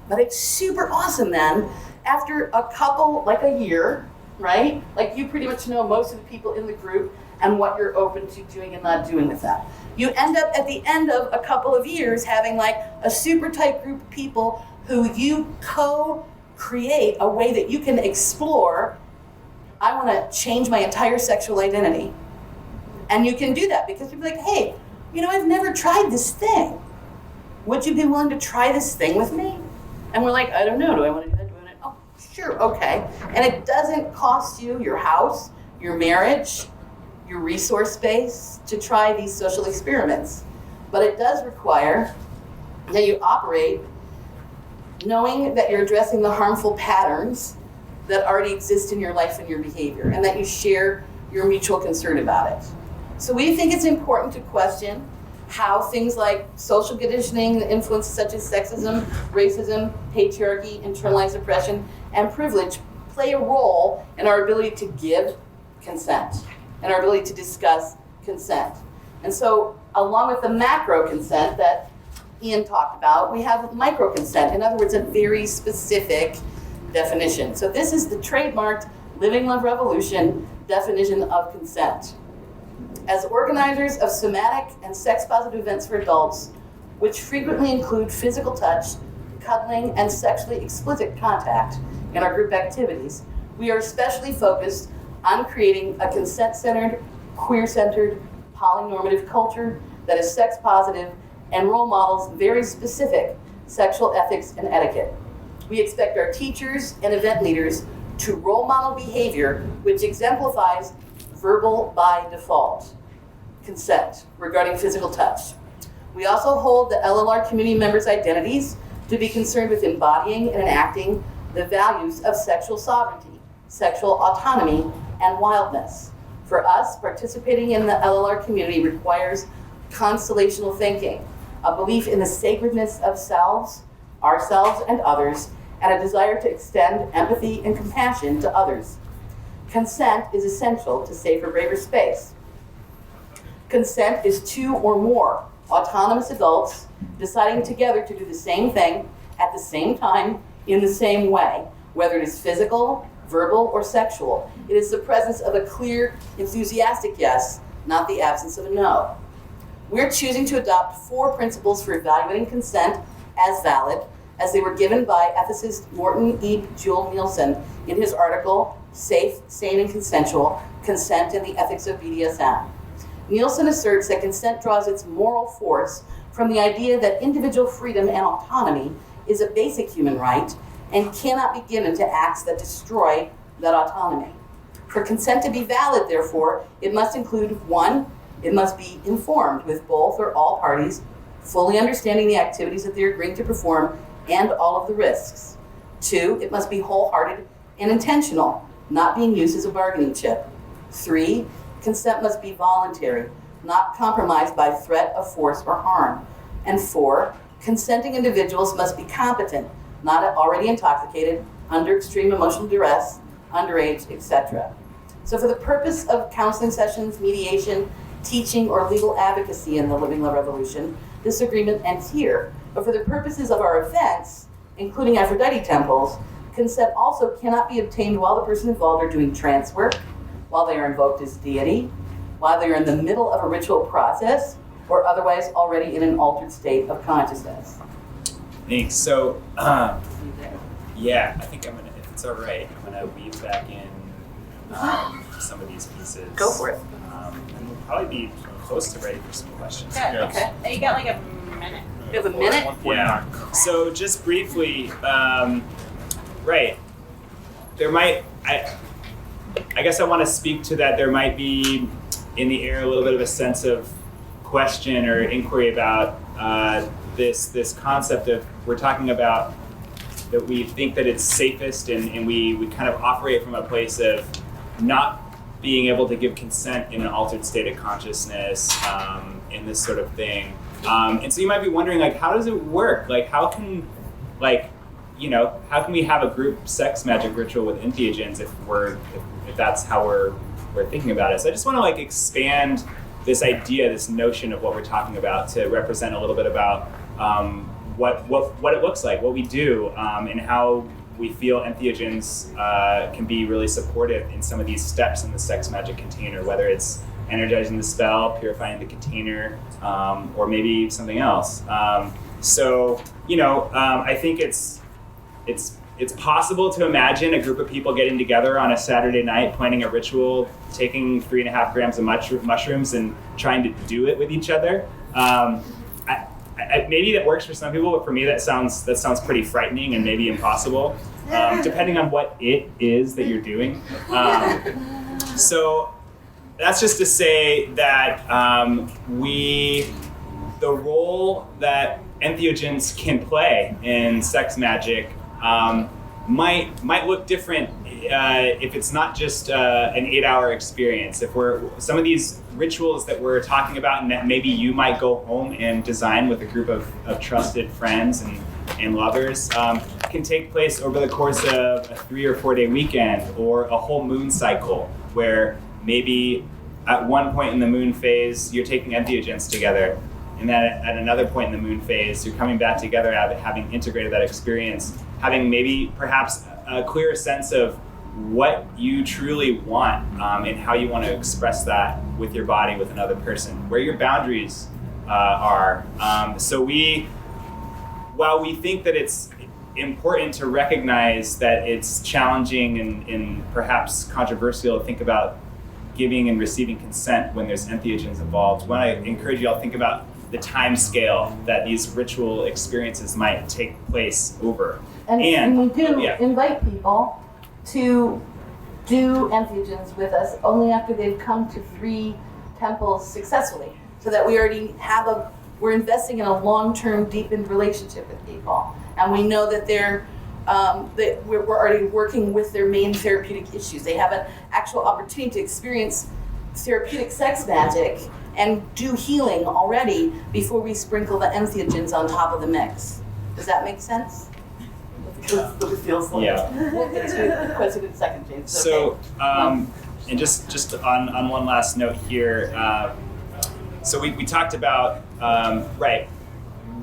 but it's super awesome then, after a couple, like a year, right? Like you pretty much know most of the people in the group and what you're open to doing and not doing with that. You end up at the end of a couple of years having like a super tight group of people who you co-create a way that you can explore, I want to change my entire sexual identity. And you can do that because you'll be like, hey, you know, I've never tried this thing. Would you be willing to try this thing with me? And we're like, I don't know, do I want to do that? Oh, sure, okay. And it doesn't cost you your house, your marriage, your resource base to try these social experiments. But it does require that you operate knowing that you're addressing the harmful patterns that already exist in your life and your behavior, and that you share your mutual concern about it. So we think it's important to question how things like social conditioning, influences such as sexism, racism, patriarchy, internalized oppression, and privilege play a role in our ability to give consent and our ability to discuss consent. And so along with the macro consent that Ian talked about, we have micro consent. In other words, a very specific definition. So this is the trademarked Living Love Revolution definition of consent. As organizers of somatic and sex-positive events for adults, which frequently include physical touch, cuddling, and sexually explicit contact in our group activities, we are especially focused on creating a consent-centered, queer-centered, poly-normative culture that is sex-positive and role models very specific sexual ethics and etiquette. We expect our teachers and event leaders to role model behavior which exemplifies verbal by default consent regarding physical touch. We also hold the LLR community members' identities to be concerned with embodying and enacting the values of sexual sovereignty, sexual autonomy, and wildness. For us, participating in the LLR community requires constellational thinking, a belief in the sacredness of selves, ourselves, and others, and a desire to extend empathy and compassion to others. Consent is essential to safer, braver space. Consent is two or more autonomous adults deciding together to do the same thing at the same time in the same way, whether it is physical, verbal, or sexual. It is the presence of a clear, enthusiastic yes, not the absence of a no. We're choosing to adopt 4 principles for evaluating consent as valid, as they were given by ethicist Morton E. Jewell Nielsen in his article, Safe, Sane, and Consensual, Consent and the Ethics of BDSM. Nielsen asserts that consent draws its moral force from the idea that individual freedom and autonomy is a basic human right and cannot be given to acts that destroy that autonomy. For consent to be valid, therefore, it must include 1, it must be informed with both or all parties fully understanding the activities that they're agreeing to perform and all of the risks. 2, it must be wholehearted and intentional, not being used as a bargaining chip. 3, consent must be voluntary, not compromised by threat of force or harm. And 4, consenting individuals must be competent, not already intoxicated, under extreme emotional duress, underage, etc. So for the purpose of counseling sessions, mediation, teaching, or legal advocacy in the Living Love Revolution, this agreement ends here. But for the purposes of our events, including Aphrodite temples, consent also cannot be obtained while the person involved are doing trance work, while they are invoked as deity, while they are in the middle of a ritual process, or otherwise already in an altered state of consciousness. Thanks. So, yeah, I think I'm gonna, if it's all right, I'm gonna weave back in some of these pieces. Go for it. And we'll probably be close to ready for some questions. Good. Okay. You got like a minute. You have a minute? Yeah. So just briefly, right. There might, I guess I want to speak to that. There might be in the air a little bit of a sense of question or inquiry about this concept of, we're talking about that we think that it's safest and we kind of operate from a place of not being able to give consent in an altered state of consciousness, and this sort of thing. And so you might be wondering, like, how does it work? Like, how can we have a group sex magic ritual with entheogens if that's how we're thinking about it? So I just want to like expand this idea, this notion of what we're talking about to represent a little bit about what it looks like, what we do, and how we feel entheogens can be really supportive in some of these steps in the sex magic container, whether it's energizing the spell, purifying the container, or maybe something else. I think it's possible to imagine a group of people getting together on a Saturday night, planning a ritual, taking 3.5 grams of mushrooms and trying to do it with each other. Maybe that works for some people, but for me that sounds pretty frightening and maybe impossible, depending on what it is that you're doing. So that's just to say that the role that entheogens can play in sex magic might look different if it's not just an 8-hour experience. If some of these rituals that we're talking about and that maybe you might go home and design with a group of trusted friends and lovers can take place over the course of a 3 or 4 day weekend or a whole moon cycle, where maybe at one point in the moon phase you're taking entheogens together, and then at another point in the moon phase you're coming back together having integrated that experience, having maybe perhaps a clearer sense of what you truly want and how you want to express that with your body, with another person, where your boundaries are. While we think that it's important to recognize that it's challenging and perhaps controversial to think about giving and receiving consent when there's entheogens involved, when I encourage you all to think about the time scale that these ritual experiences might take place over. And we do invite people to do entheogens with us only after they've come to 3 temples successfully, so that we already we're investing in a long-term deepened relationship with people, and we know that we're already working with their main therapeutic issues. They have an actual opportunity to experience therapeutic sex magic and do healing already before we sprinkle the entheogens on top of the mix. Does that make sense? That's what it feels like. Yeah. We'll get to the question in a second, James. So, and just on one last note here, so we talked about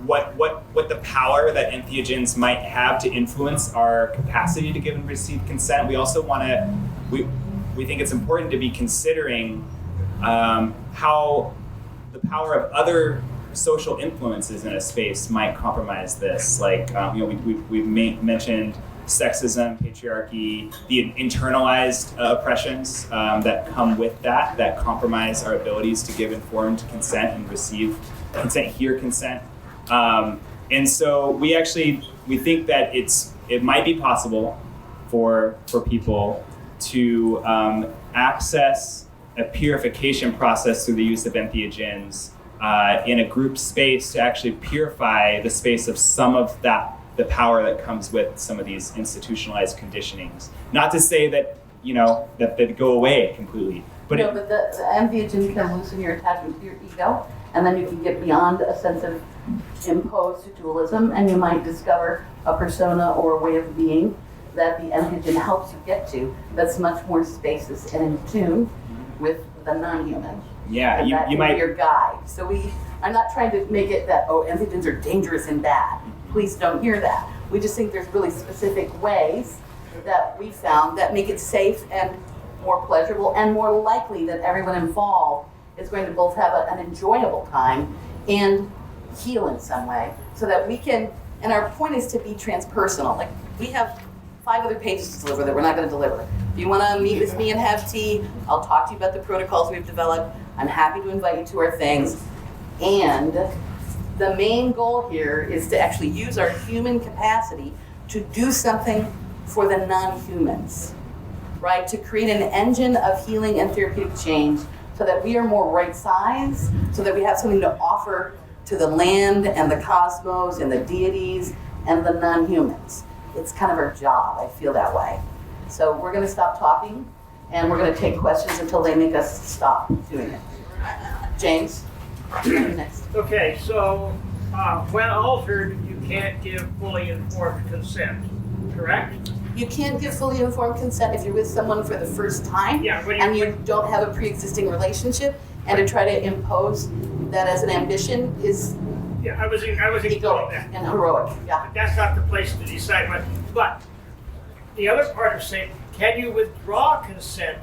what the power that entheogens might have to influence our capacity to give and receive consent. We also we think it's important to be considering how the power of other social influences in a space might compromise this. Like, we've mentioned sexism, patriarchy, the internalized oppressions that come with that compromise our abilities to give informed consent and receive consent, hear consent. And so we think that it might be possible for people to access a purification process through the use of entheogens in a group space to actually purify the space of some of the power that comes with some of these institutionalized conditionings. Not to say that, that they go away completely. But but the entheogen can loosen your attachment to your ego, and then you can get beyond a sense of imposed dualism, and you might discover a persona or a way of being that the entheogen helps you get to that's much more spacious and in tune with the non-human. Yeah, and that you can might be your guide. So I'm not trying to make it that, entheogens are dangerous and bad. Please don't hear that. We just think there's really specific ways that we found that make it safe and more pleasurable and more likely that everyone involved is going to both have an enjoyable time and heal in some way, so that we can, and our point is to be transpersonal. Like, we have 5 other pages to deliver that we're not going to deliver. If you want to meet with me and have tea, I'll talk to you about the protocols we've developed. I'm happy to invite you to our things. And the main goal here is to actually use our human capacity to do something for the non-humans, right? To create an engine of healing and therapeutic change so that we are more right size, so that we have something to offer to the land and the cosmos and the deities and the non-humans. It's kind of our job, I feel that way. So we're gonna stop talking and we're gonna take questions until they make us stop doing it. James, next. Okay, so when altered, you can't give fully informed consent, correct? You can't give fully informed consent if you're with someone for the first time Yeah, but and you don't have a pre-existing relationship, and to try to impose that as an ambition is Yeah, I was including egoic that. and heroic. Yeah. That's not the place to decide what. But the other part of saying, can you withdraw consent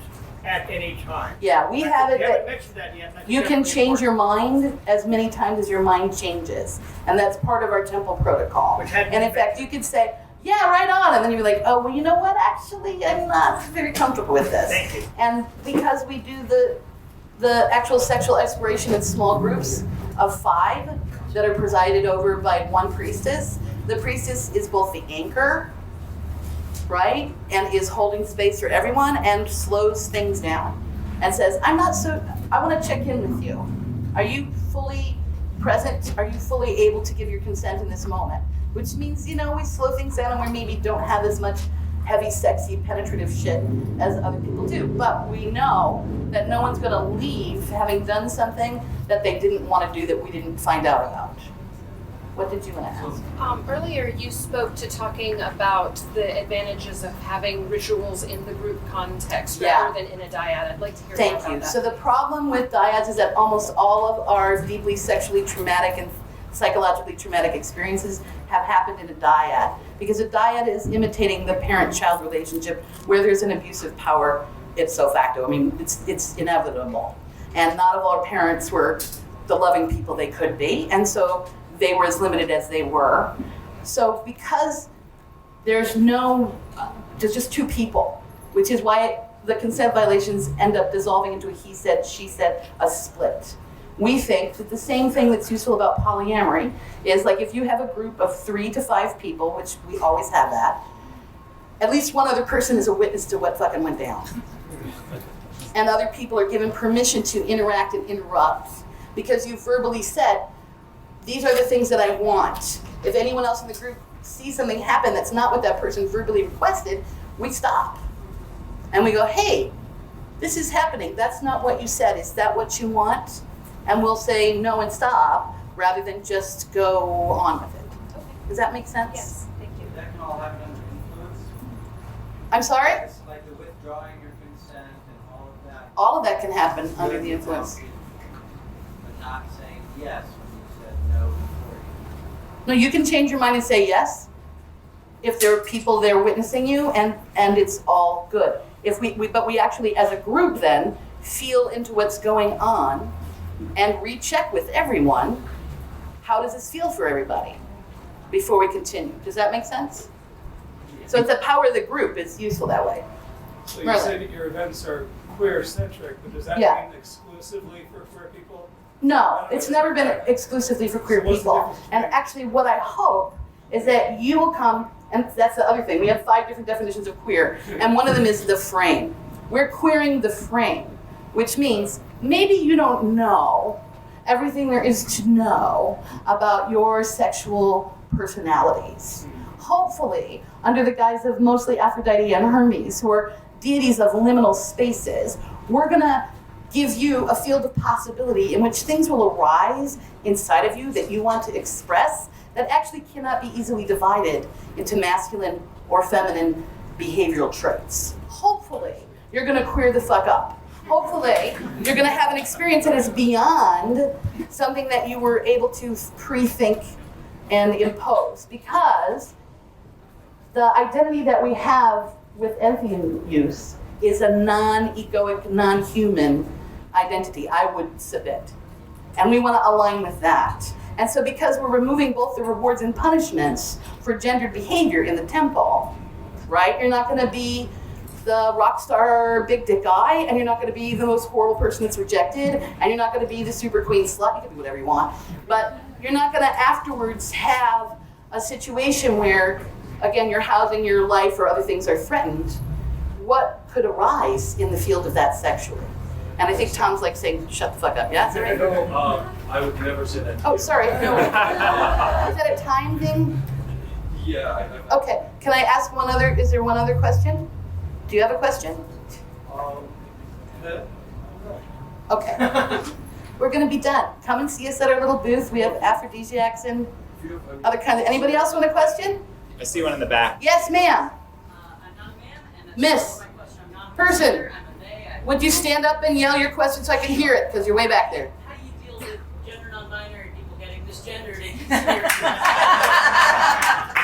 at any time? Yeah, we have it You haven't that mentioned that yet. That's you can definitely change your important. mind as many times as your mind changes. And that's part of our temple protocol. Which had to And be in fact, you could say, yeah, right on. And then you're like, oh, well, you know what? Actually, I'm not very comfortable with this. Thank you. And because we do the actual sexual exploration in small groups of 5 that are presided over by one priestess, the priestess is both the anchor, right? And is holding space for everyone and slows things down and says, I want to check in with you. Are you fully present? Are you fully able to give your consent in this moment? Which means, we slow things down and we maybe don't have as much heavy, sexy, penetrative shit as other people do. But we know that no one's going to leave having done something that they didn't want to do that we didn't find out about. What did you want to ask? Earlier you spoke to talking about the advantages of having rituals in the group context rather than in a dyad. I'd like to hear more Thank about you. that. So the problem with dyads is that almost all of our deeply sexually traumatic and psychologically traumatic experiences have happened in a dyad, because a dyad is imitating the parent-child relationship where there's an abusive power ipso facto. I mean, it's inevitable. And not all our parents were the loving people they could be, and so they were as limited as they were. So because there's just 2 people, which is why the consent violations end up dissolving into a he said, she said, a split. We think that the same thing that's useful about polyamory is, like, if you have a group of 3 to 5 people, which we always have that, at least one other person is a witness to what fucking went down. And other people are given permission to interact and interrupt, because you verbally said, these are the things that I want. If anyone else in the group sees something happen that's not what that person verbally requested, we stop. And we go, hey, this is happening. That's not what you said. Is that what you want? And we'll say no and stop, rather than just go on with it. Okay. Does that make sense? Yes, thank you. That can all happen under influence. I'm sorry? It's like the withdrawing your consent and all of that. All of that can happen under the influence. But not saying yes when you said no before you. No, you can change your mind and say yes if there are people there witnessing you, and it's all good. If but we actually, as a group, then feel into what's going on and recheck with everyone, how does this feel for everybody before we continue? Does that make sense? So it's the power of the group is useful that way. So you Merlin. say that your events are queer-centric, but does that Yeah. mean exclusively for queer people? No, it's never been exclusively for queer So what's the people. difference And between- actually what I hope is that you will come And that's the other thing. We have 5 different definitions of queer, and one of them is the frame. We're queering the frame, which means maybe you don't know everything there is to know about your sexual personalities. Hopefully, under the guise of mostly Aphrodite and Hermes, who are deities of liminal spaces, we're gonna give you a field of possibility in which things will arise inside of you that you want to express that actually cannot be easily divided into masculine or feminine behavioral traits. Hopefully, you're gonna queer the fuck up. Hopefully, you're gonna have an experience that is beyond something that you were able to pre-think and impose, because the identity that we have with Entheogen use is a non-egoic, non-human identity, I would submit. And we wanna align with that. And so because we're removing both the rewards and punishments for gendered behavior in the temple, right? You're not gonna be the rock star big dick guy, and you're not gonna be the most horrible person that's rejected, and you're not gonna be the super queen slut, you can be whatever you want, but you're not gonna afterwards have a situation where, again, your housing, your life, or other things are threatened. What could arise in the field of that sexually? And I think Tom's like saying, shut the fuck up, yeah? Is that right? No, I would never say that. Oh, sorry, no. Is that a time thing? Yeah. Okay, can I ask one other, is there one other question? Do you have a question? No. Okay. We're gonna be done. Come and see us at our little booth. We have aphrodisiacs and other kinds of, anybody else want a question? I see one in the back. Yes, ma'am. I'm not a man, and Miss. my question. I'm not Person. I'm a they. Would you stand up and yell your question so I can hear it, because you're way back there. How do you deal with gender non-binary people getting misgendered in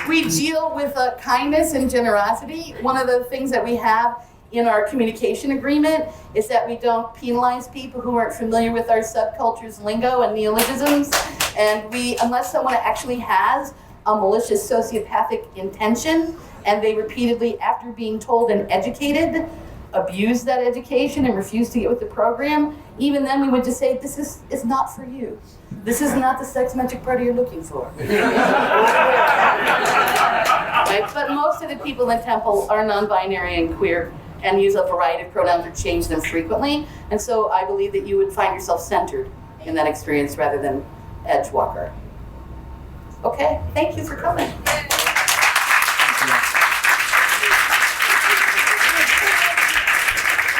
We deal with kindness and generosity. One of the things that we have in our communication agreement is that we don't penalize people who aren't familiar with our subculture's lingo and neologisms. And unless someone actually has a malicious sociopathic intention, and they repeatedly, after being told and educated, abuse that education and refuse to get with the program, even then we would just say, this is not for you. This is not the sex magic party you're looking for. Right? But most of the people in Temple are non-binary and queer and use a variety of pronouns or change them frequently. And so I believe that you would find yourself centered in that experience rather than edgewalker. Okay, thank you for coming.